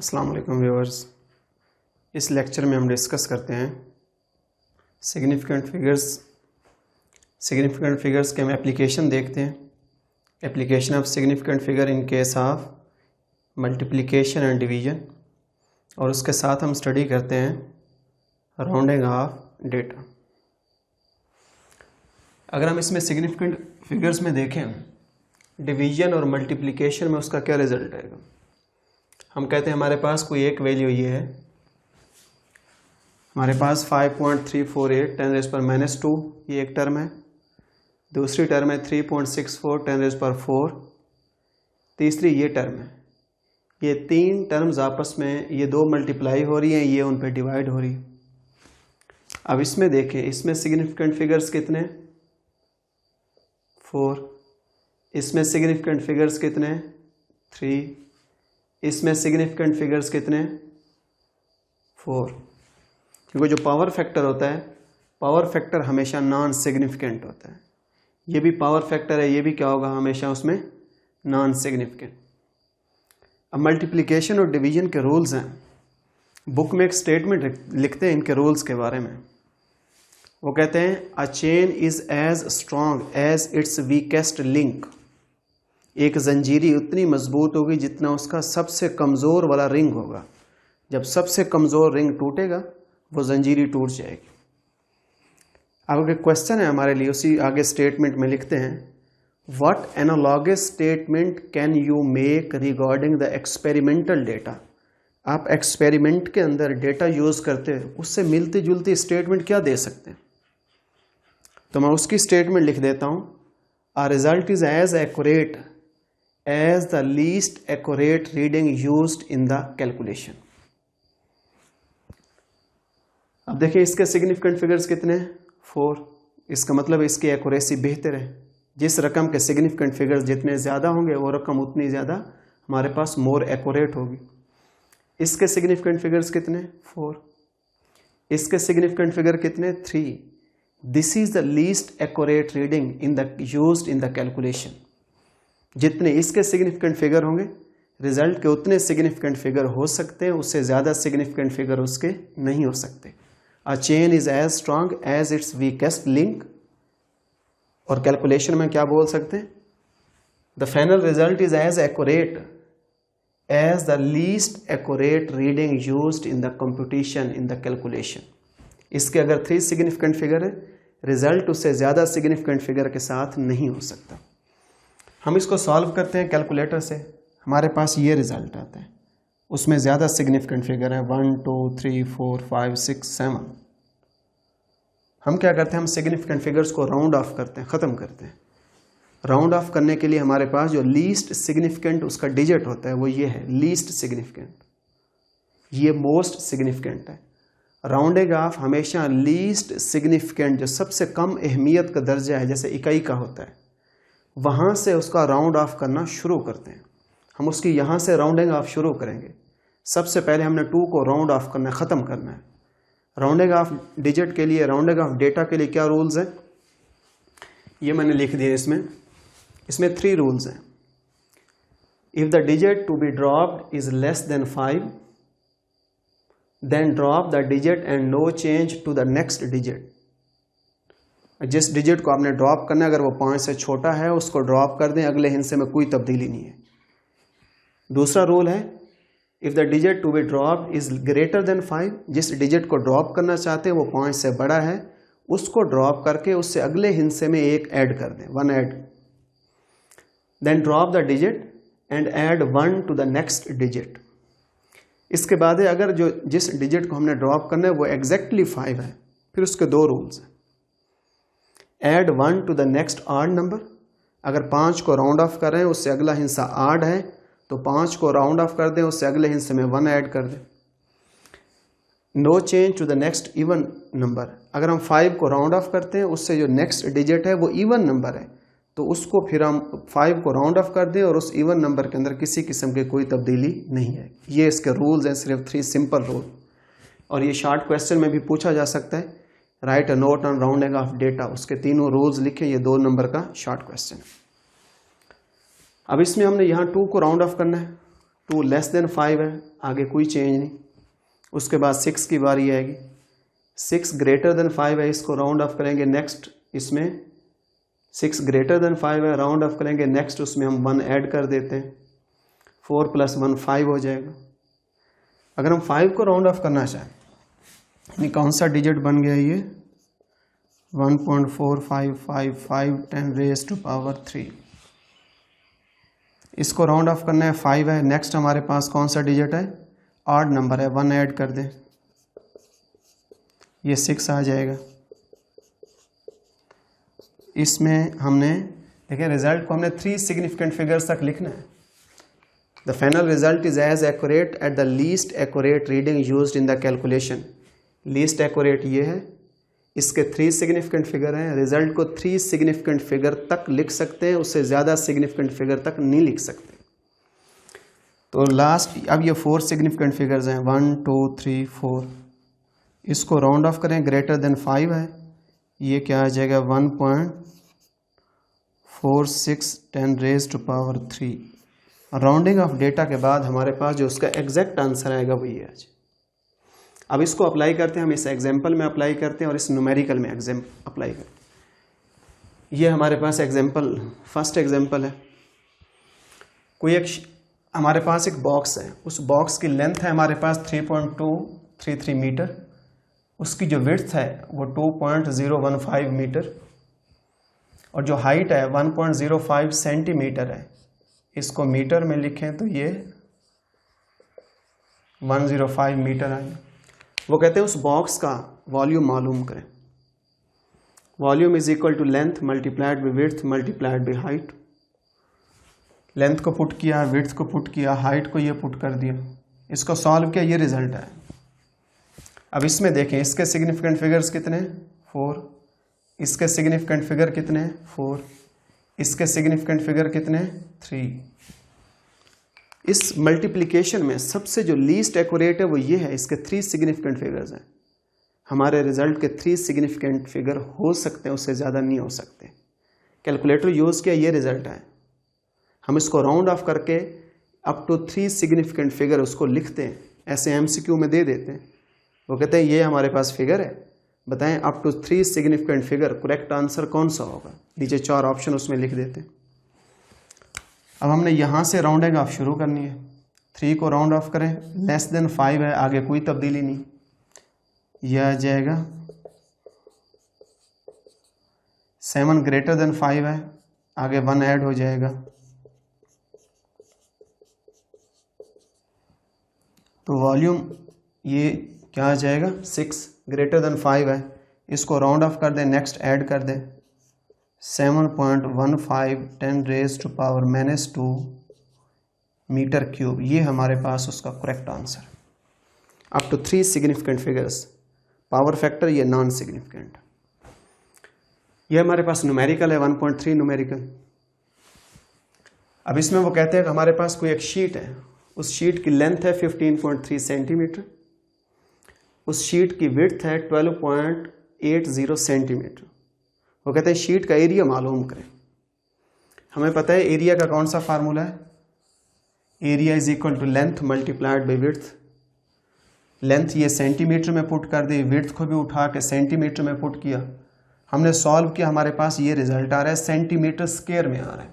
अस्सलाम वालेकुम व्यूअर्स। इस लेक्चर में हम डिस्कस करते हैं सिग्निफिकेंट फिगर्स के हम एप्लीकेशन देखते हैं। Application of significant figure in case of multiplication and division, और उसके साथ हम स्टडी करते हैं राउंडिंग ऑफ डेटा। अगर हम इसमें सिग्निफिकेंट फिगर्स में देखें डिवीजन और मल्टीप्लिकेशन में, उसका क्या रिजल्ट आएगा। हम कहते हैं हमारे पास कोई एक वैल्यू ये है, हमारे पास 5.348 10⁻², ये एक टर्म है। दूसरी टर्म है 3.64 10⁴, तीसरी ये टर्म है। ये तीन टर्म्स आपस में ये दो मल्टीप्लाई हो रही हैं, ये उन पे डिवाइड हो रही है। अब इसमें देखें, इसमें सिग्निफिकेंट फिगर्स कितने, 4। इसमें सिग्निफिकेंट फिगर्स कितने, 3। इसमें सिग्निफिकेंट फिगर्स कितने, 4। क्योंकि जो पावर फैक्टर होता है, पावर फैक्टर हमेशा नॉन सिग्निफिकेंट होता है। ये भी पावर फैक्टर है, ये भी क्या होगा, हमेशा उसमें नॉन सिग्निफिकेंट। अब मल्टीप्लिकेशन और डिवीजन के रूल्स हैं। बुक में एक स्टेटमेंट लिखते हैं इनके रूल्स के बारे में। वो कहते हैं a chain is as strong as its weakest link. एक जंजीरी उतनी मजबूत होगी जितना उसका सबसे कमज़ोर वाला रिंग होगा। जब सबसे कमज़ोर रिंग टूटेगा वो जंजीरी टूट जाएगी। अब एक क्वेश्चन है हमारे लिए, उसी आगे स्टेटमेंट में लिखते हैं what analogous statement can you make regarding the experimental data. आप एक्सपेरिमेंट के अंदर डेटा यूज़ करते हैं, उससे मिलती जुलती स्टेटमेंट क्या दे सकते हैं। तो मैं उसकी स्टेटमेंट लिख देता हूँ, a result is as accurate as the least accurate reading used in the calculation। अब देखिए इसके सिग्निफिकेंट फिगर्स कितने, 4। इसका मतलब इसकी एक्यूरेसी बेहतर है। जिस रकम के सिग्निफिकेंट फिगर्स जितने ज़्यादा होंगे वो रकम उतनी ज़्यादा हमारे पास मोर एक्यूरेट होगी। इसके सिग्निफिकेंट फिगर्स कितने, 4। इसके सिग्निफिकेंट फिगर कितने, 3। This is the least accurate reading in the used in the calculation. जितने इसके सिग्निफिकेंट फिगर होंगे, रिजल्ट के उतने सिग्निफिकेंट फिगर हो सकते हैं, उससे ज़्यादा सिग्निफिकेंट फिगर उसके नहीं हो सकते। A chain is as strong as its weakest link. और कैलकुलेशन में क्या बोल सकते हैं, the final result is as accurate as the least accurate reading used in the computation in the calculation. इसके अगर 3 सिग्निफिकेंट फिगर है, रिजल्ट उससे ज़्यादा सिग्निफिकेंट फिगर के साथ नहीं हो सकता। हम इसको सॉल्व करते हैं कैलकुलेटर से, हमारे पास ये रिजल्ट आता है। उसमें ज़्यादा सिग्निफिकेंट फिगर है 1 2 3 4 5 6 7। हम क्या करते हैं, हम सिग्निफिकेंट फिगर्स को राउंड ऑफ करते हैं, ख़त्म करते हैं। राउंड ऑफ करने के लिए हमारे पास जो लीस्ट सिग्निफिकेंट उसका डिजिट होता है वो ये है, लीस्ट सिग्निफिकेंट। ये मोस्ट सिग्निफिकेंट है। राउंडिंग ऑफ हमेशा लीस्ट सिग्निफिकेंट, जो सबसे कम अहमियत का दर्जा है, जैसे इकाई का होता है, वहाँ से उसका राउंड ऑफ करना शुरू करते हैं। हम उसकी यहाँ से राउंडिंग ऑफ शुरू करेंगे। सबसे पहले हमने 2 को राउंड ऑफ करना है, ख़त्म करना है। राउंडिंग ऑफ डिजिट के लिए, राउंडिंग ऑफ डेटा के लिए क्या रूल्स हैं, ये मैंने लिख दिया। इसमें 3 रूल्स हैं। If the digit to be dropped is less than 5, then drop the digit and no change to the next digit. जिस डिजिट को आपने ड्रॉप करना है, अगर वो 5 से छोटा है उसको ड्रॉप कर दें, अगले हिस्से में कोई तब्दीली नहीं है। दूसरा रूल है if the digit to be drop is greater than 5, जिस डिजिट को ड्रॉप करना चाहते हैं वो 5 से बड़ा है, उसको ड्रॉप करके उससे अगले हिस्से में 1 ऐड कर दें, 1 add. Then drop the digit and add 1 to the next digit. इसके बाद है, अगर जिस डिजिट को हमने ड्रॉप करना है वो एग्जैक्टली 5 है, फिर उसके 2 रूल्स हैं। Add 1 to the next odd number. अगर 5 को राउंड ऑफ कर रहे हैं, उससे अगला हिस्सा ऑड है, तो 5 को राउंड ऑफ कर दें, उससे अगले हिस्से में 1 ऐड कर दें। No change to the next even number. अगर हम 5 को राउंड ऑफ करते हैं, उससे जो नेक्स्ट डिजिट है वो इवन नंबर है, तो उसको फिर हम 5 को राउंड ऑफ कर दें और उस इवन नंबर के अंदर किसी किस्म की कोई तब्दीली नहीं है। ये इसके रूल्स हैं, सिर्फ 3 सिंपल रूल। और ये शॉर्ट क्वेश्चन में भी पूछा जा सकता है, right a note on rounding off data. उसके तीनों रूल्स लिखे, ये 2 नंबर का शॉर्ट क्वेश्चन। अब इसमें हमने यहाँ 2 को राउंड ऑफ करना है, 2 लेस देन 5 है, आगे कोई चेंज नहीं। उसके बाद 6 की बारी आएगी, 6 ग्रेटर देन 5 है, इसको राउंड ऑफ करेंगे। नेक्स्ट इसमें 6 ग्रेटर देन 5 है, राउंड ऑफ करेंगे। नेक्स्ट उसमें हम 1 ऐड कर देते हैं, 4 + 1 5 हो जाएगा। अगर हम 5 को राउंड ऑफ करना चाहें, यानी कौन सा डिजिट बन गया ये 1.4555 10⁻³ इसको राउंड ऑफ करना है, 5 है। नेक्स्ट हमारे पास कौन सा डिजिट है, ऑड नंबर है, 1 ऐड कर दें, ये 6 आ जाएगा। इसमें हमने देखिए रिजल्ट को हमने 3 सिग्निफिकेंट फिगर्स तक लिखना है। The final result is as accurate at the least accurate reading used in the calculation. Least accurate ये है, इसके 3 सिग्निफिकेंट फिगर हैं। रिजल्ट को 3 सिग्निफिकेंट फिगर तक लिख सकते हैं, उससे ज़्यादा सिग्निफिकेंट फिगर तक नहीं लिख सकते। तो लास्ट अब ये 4 सिग्निफिकेंट फिगर्स हैं, 1 2 3 4। इसको राउंड ऑफ करें, ग्रेटर देन 5 है, ये क्या आ जाएगा 1.46 10⁻³ राउंडिंग ऑफ डेटा के बाद हमारे पास जो उसका एग्जैक्ट आंसर आएगा वही है। अब इसको अप्लाई करते हैं, हम इस एग्जाम्पल में अप्लाई करते हैं और इस न्यूमेरिकल में अप्लाई करते हैं। ये हमारे पास एग्जाम्पल, फर्स्ट एग्जाम्पल है। कोई एक हमारे पास एक बॉक्स है, उस बॉक्स की लेंथ है हमारे पास 3.233 मीटर, उसकी जो विड्थ है वो 2.015 मीटर और जो हाइट है 1.05 सेंटीमीटर है। इसको मीटर में लिखें तो ये 105 मीटर आएगा। वो कहते हैं उस बॉक्स का वॉल्यूम मालूम करें। Volume is equal to length multiplied by width multiplied by height. Length को पुट किया, विड्थ को पुट किया, हाइट को ये पुट कर दिया, इसको सॉल्व किया, ये रिजल्ट है। अब इसमें देखें इसके सिग्निफिकेंट फिगर्स कितने, 4। इसके सिग्निफिकेंट फिगर कितने, 4। इसके सिग्निफिकेंट फिगर कितने, 3। इस मल्टीप्लिकेशन में सबसे जो लीस्ट एक्यूरेट है वो ये है, इसके 3 सिग्निफिकेंट फिगर्स हैं। हमारे रिजल्ट के 3 सिग्निफिकेंट फिगर हो सकते हैं, उससे ज़्यादा नहीं हो सकते। कैलकुलेटर यूज़ किया, ये रिजल्ट है। हम इसको राउंड ऑफ करके अप टू 3 सिग्निफिकेंट फिगर उसको लिखते हैं, ऐसे MCQ में दे देते हैं। वो कहते हैं ये हमारे पास फिगर है, बताएं up to 3 significant figure, correct answer कौन सा होगा। नीचे 4 ऑप्शन उसमें लिख देते हैं। अब हमने यहाँ से राउंडिंग ऑफ शुरू करनी है। 3 को राउंड ऑफ करें, लेस देन 5 है, आगे कोई तब्दीली नहीं, यह आ जाएगा। 7 ग्रेटर देन 5 है, आगे 1 ऐड हो जाएगा, तो वॉल्यूम ये क्या आ जाएगा 6 ग्रेटर देन 5 है, इसको राउंड ऑफ कर दें, नेक्स्ट ऐड कर दें 7.15 10⁻² मीटर क्यूब। ये हमारे पास उसका correct answer. Up to 3 significant figures, power factor ये नॉन सिग्निफिकेंट। ये हमारे पास न्यूमेरिकल है, 1.3 न्यूमेरिकल। अब इसमें वो कहते हैं कि हमारे पास कोई एक शीट है, उस शीट की लेंथ है 15.3 सेंटीमीटर, उस शीट की विड्थ है 12.80 सेंटीमीटर। वो कहते हैं शीट का एरिया मालूम करें। हमें पता है एरिया का कौन सा फार्मूला है, area is equal to length multiplied by width. Length ये सेंटीमीटर में पुट कर दी, विड्थ को भी उठा के सेंटीमीटर में पुट किया, हमने सॉल्व किया, हमारे पास ये रिजल्ट आ रहा है, सेंटीमीटर स्क्वायर में आ रहा है।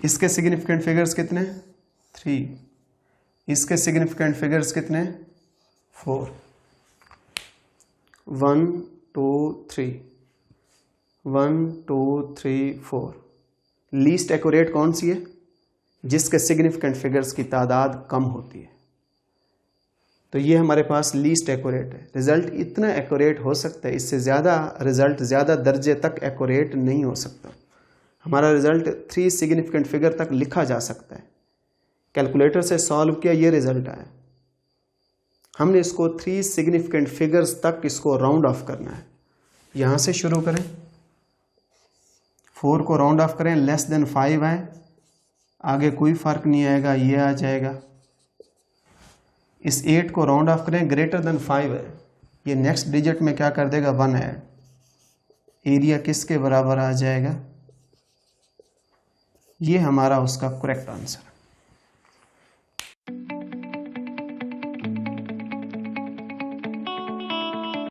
इसके सिग्निफिकेंट फिगर्स कितने, 3। इसके सिग्निफिकेंट फिगर्स कितने, 4। 1 2 3 1 2 3 4। लीस्ट एक्यूरेट कौन सी है, जिसके सिग्निफिकेंट फिगर्स की तादाद कम होती है। तो ये हमारे पास लीस्ट एक्यूरेट है। रिजल्ट इतना एक्यूरेट हो सकता है, इससे ज़्यादा रिजल्ट ज़्यादा दर्जे तक एक्यूरेट नहीं हो सकता। हमारा रिजल्ट 3 सिग्निफिकेंट फिगर तक लिखा जा सकता है। कैलकुलेटर से सॉल्व किया, ये रिजल्ट आया। हमने इसको 3 सिग्निफिकेंट फिगर्स तक इसको राउंड ऑफ करना है। यहाँ से शुरू करें, 4 को राउंड ऑफ करें, लेस देन 5 है, आगे कोई फ़र्क नहीं आएगा, ये आ जाएगा। इस 8 को राउंड ऑफ करें, ग्रेटर देन 5 है, ये नेक्स्ट डिजिट में क्या कर देगा, 1 है। एरिया किसके बराबर आ जाएगा, ये हमारा उसका करेक्ट आंसर।